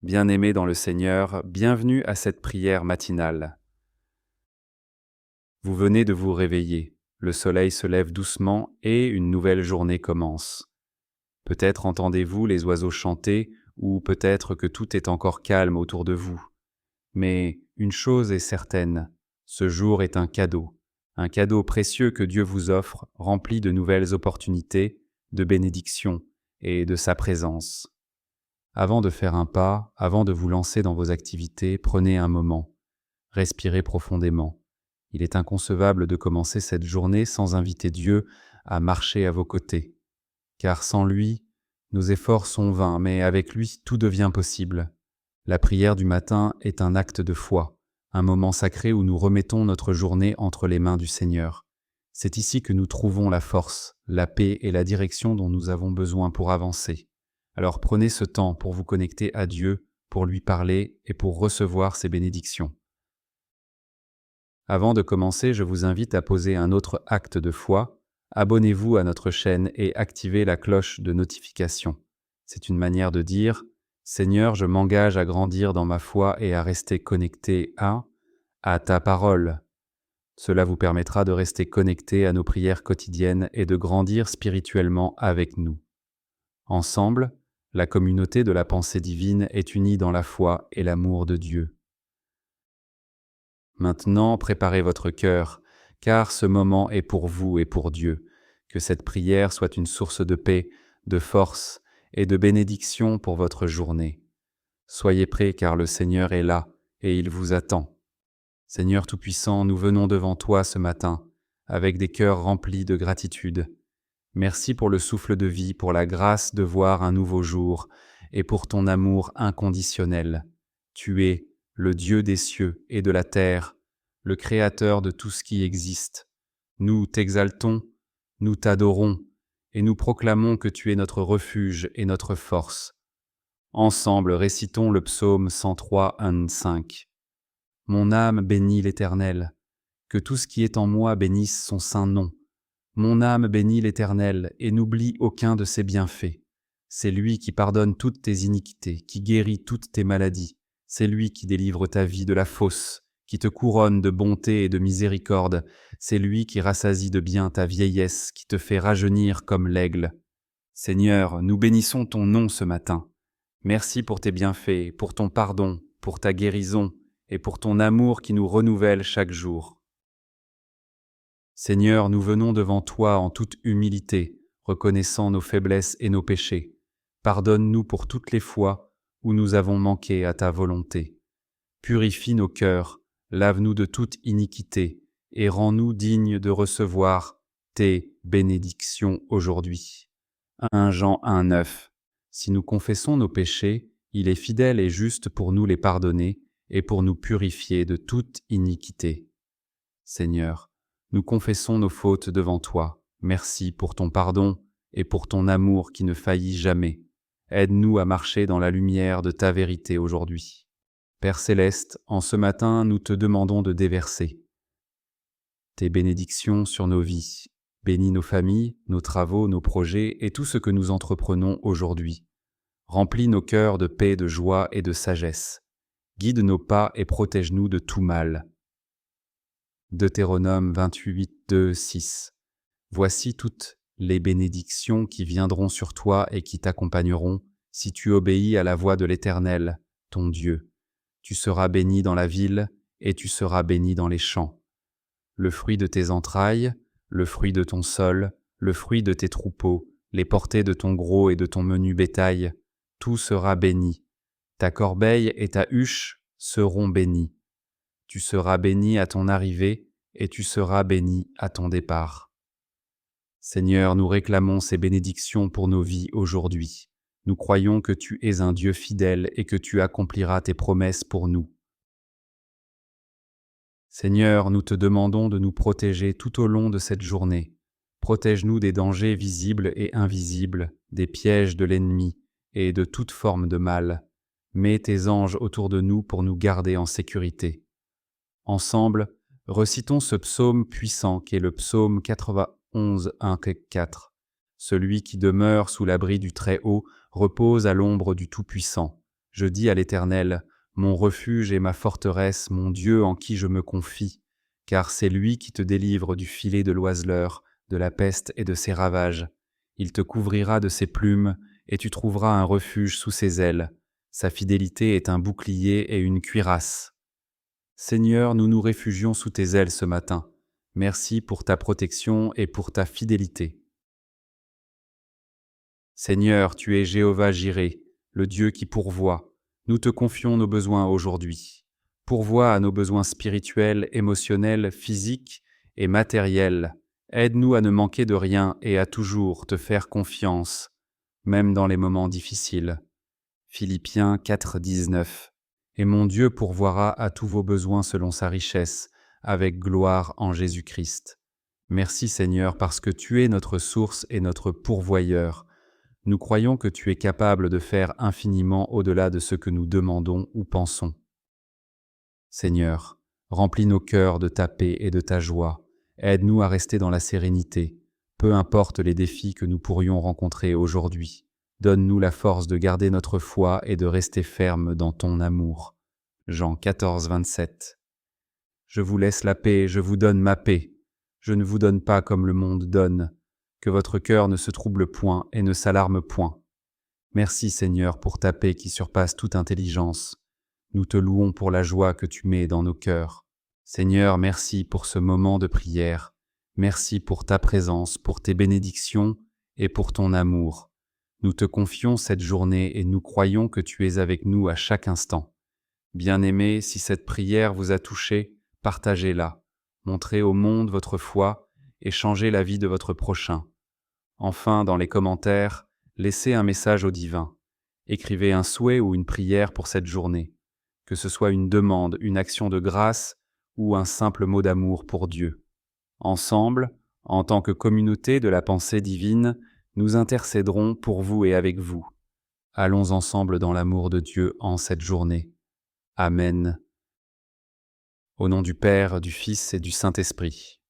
Bien-aimés dans le Seigneur, bienvenue à cette prière matinale. Vous venez de vous réveiller, le soleil se lève doucement et une nouvelle journée commence. Peut-être entendez-vous les oiseaux chanter ou peut-être que tout est encore calme autour de vous. Mais une chose est certaine, ce jour est un cadeau précieux que Dieu vous offre, rempli de nouvelles opportunités, de bénédictions et de sa présence. Avant de faire un pas, avant de vous lancer dans vos activités, prenez un moment, respirez profondément. Il est inconcevable de commencer cette journée sans inviter Dieu à marcher à vos côtés, car sans lui, nos efforts sont vains, mais avec lui, tout devient possible. La prière du matin est un acte de foi, un moment sacré où nous remettons notre journée entre les mains du Seigneur. C'est ici que nous trouvons la force, la paix et la direction dont nous avons besoin pour avancer. Alors prenez ce temps pour vous connecter à Dieu, pour lui parler et pour recevoir ses bénédictions. Avant de commencer, je vous invite à poser un autre acte de foi. Abonnez-vous à notre chaîne et activez la cloche de notification. C'est une manière de dire « Seigneur, je m'engage à grandir dans ma foi et à rester connecté à ta parole ». Cela vous permettra de rester connecté à nos prières quotidiennes et de grandir spirituellement avec nous. Ensemble, la communauté de la pensée divine est unie dans la foi et l'amour de Dieu. Maintenant, préparez votre cœur, car ce moment est pour vous et pour Dieu. Que cette prière soit une source de paix, de force et de bénédiction pour votre journée. Soyez prêts, car le Seigneur est là et il vous attend. Seigneur Tout-Puissant, nous venons devant toi ce matin, avec des cœurs remplis de gratitude. Merci pour le souffle de vie, pour la grâce de voir un nouveau jour et pour ton amour inconditionnel. Tu es le Dieu des cieux et de la terre, le Créateur de tout ce qui existe. Nous t'exaltons, nous t'adorons et nous proclamons que tu es notre refuge et notre force. Ensemble, récitons le psaume 103, 1, 5. Mon âme bénit l'Éternel, que tout ce qui est en moi bénisse son saint nom. Mon âme bénit l'Éternel et n'oublie aucun de ses bienfaits. C'est lui qui pardonne toutes tes iniquités, qui guérit toutes tes maladies. C'est lui qui délivre ta vie de la fosse, qui te couronne de bonté et de miséricorde. C'est lui qui rassasie de bien ta vieillesse, qui te fait rajeunir comme l'aigle. Seigneur, nous bénissons ton nom ce matin. Merci pour tes bienfaits, pour ton pardon, pour ta guérison et pour ton amour qui nous renouvelle chaque jour. Seigneur, nous venons devant toi en toute humilité, reconnaissant nos faiblesses et nos péchés. Pardonne-nous pour toutes les fois où nous avons manqué à ta volonté. Purifie nos cœurs, lave-nous de toute iniquité et rends-nous dignes de recevoir tes bénédictions aujourd'hui. 1 Jean 1, 9. Si nous confessons nos péchés, il est fidèle et juste pour nous les pardonner et pour nous purifier de toute iniquité. Seigneur, nous confessons nos fautes devant toi. Merci pour ton pardon et pour ton amour qui ne faillit jamais. Aide-nous à marcher dans la lumière de ta vérité aujourd'hui. Père céleste, en ce matin, nous te demandons de déverser tes bénédictions sur nos vies. Bénis nos familles, nos travaux, nos projets et tout ce que nous entreprenons aujourd'hui. Remplis nos cœurs de paix, de joie et de sagesse. Guide nos pas et protège-nous de tout mal. Deutéronome 28, 2, 6. Voici toutes les bénédictions qui viendront sur toi et qui t'accompagneront si tu obéis à la voix de l'Éternel, ton Dieu. Tu seras béni dans la ville et tu seras béni dans les champs. Le fruit de tes entrailles, le fruit de ton sol, le fruit de tes troupeaux, les portées de ton gros et de ton menu bétail, tout sera béni. Ta corbeille et ta huche seront bénies. Tu seras béni à ton arrivée et tu seras béni à ton départ. Seigneur, nous réclamons ces bénédictions pour nos vies aujourd'hui. Nous croyons que tu es un Dieu fidèle et que tu accompliras tes promesses pour nous. Seigneur, nous te demandons de nous protéger tout au long de cette journée. Protège-nous des dangers visibles et invisibles, des pièges de l'ennemi et de toute forme de mal. Mets tes anges autour de nous pour nous garder en sécurité. Ensemble, recitons ce psaume puissant qui est le psaume 91, 1, 4. Celui qui demeure sous l'abri du Très-Haut repose à l'ombre du Tout-Puissant. Je dis à l'Éternel, mon refuge et ma forteresse, mon Dieu en qui je me confie, car c'est lui qui te délivre du filet de l'oiseleur, de la peste et de ses ravages. Il te couvrira de ses plumes, et tu trouveras un refuge sous ses ailes. Sa fidélité est un bouclier et une cuirasse. Seigneur, nous nous réfugions sous tes ailes ce matin. Merci pour ta protection et pour ta fidélité. Seigneur, tu es Jéhovah Jireh, le Dieu qui pourvoit. Nous te confions nos besoins aujourd'hui. Pourvois à nos besoins spirituels, émotionnels, physiques et matériels. Aide-nous à ne manquer de rien et à toujours te faire confiance, même dans les moments difficiles. Philippiens 4, 19. Et mon Dieu pourvoira à tous vos besoins selon sa richesse, avec gloire en Jésus-Christ. Merci Seigneur parce que tu es notre source et notre pourvoyeur. Nous croyons que tu es capable de faire infiniment au-delà de ce que nous demandons ou pensons. Seigneur, remplis nos cœurs de ta paix et de ta joie. Aide-nous à rester dans la sérénité, peu importe les défis que nous pourrions rencontrer aujourd'hui. Donne-nous la force de garder notre foi et de rester ferme dans ton amour. Jean 14, 27. Je vous laisse la paix, je vous donne ma paix. Je ne vous donne pas comme le monde donne. Que votre cœur ne se trouble point et ne s'alarme point. Merci Seigneur pour ta paix qui surpasse toute intelligence. Nous te louons pour la joie que tu mets dans nos cœurs. Seigneur, merci pour ce moment de prière. Merci pour ta présence, pour tes bénédictions et pour ton amour. Nous te confions cette journée et nous croyons que tu es avec nous à chaque instant. Bien-aimés, si cette prière vous a touché, partagez-la. Montrez au monde votre foi et changez la vie de votre prochain. Enfin, dans les commentaires, laissez un message au divin. Écrivez un souhait ou une prière pour cette journée, que ce soit une demande, une action de grâce ou un simple mot d'amour pour Dieu. Ensemble, en tant que communauté de la pensée divine, nous intercéderons pour vous et avec vous. Allons ensemble dans l'amour de Dieu en cette journée. Amen. Au nom du Père, du Fils et du Saint-Esprit.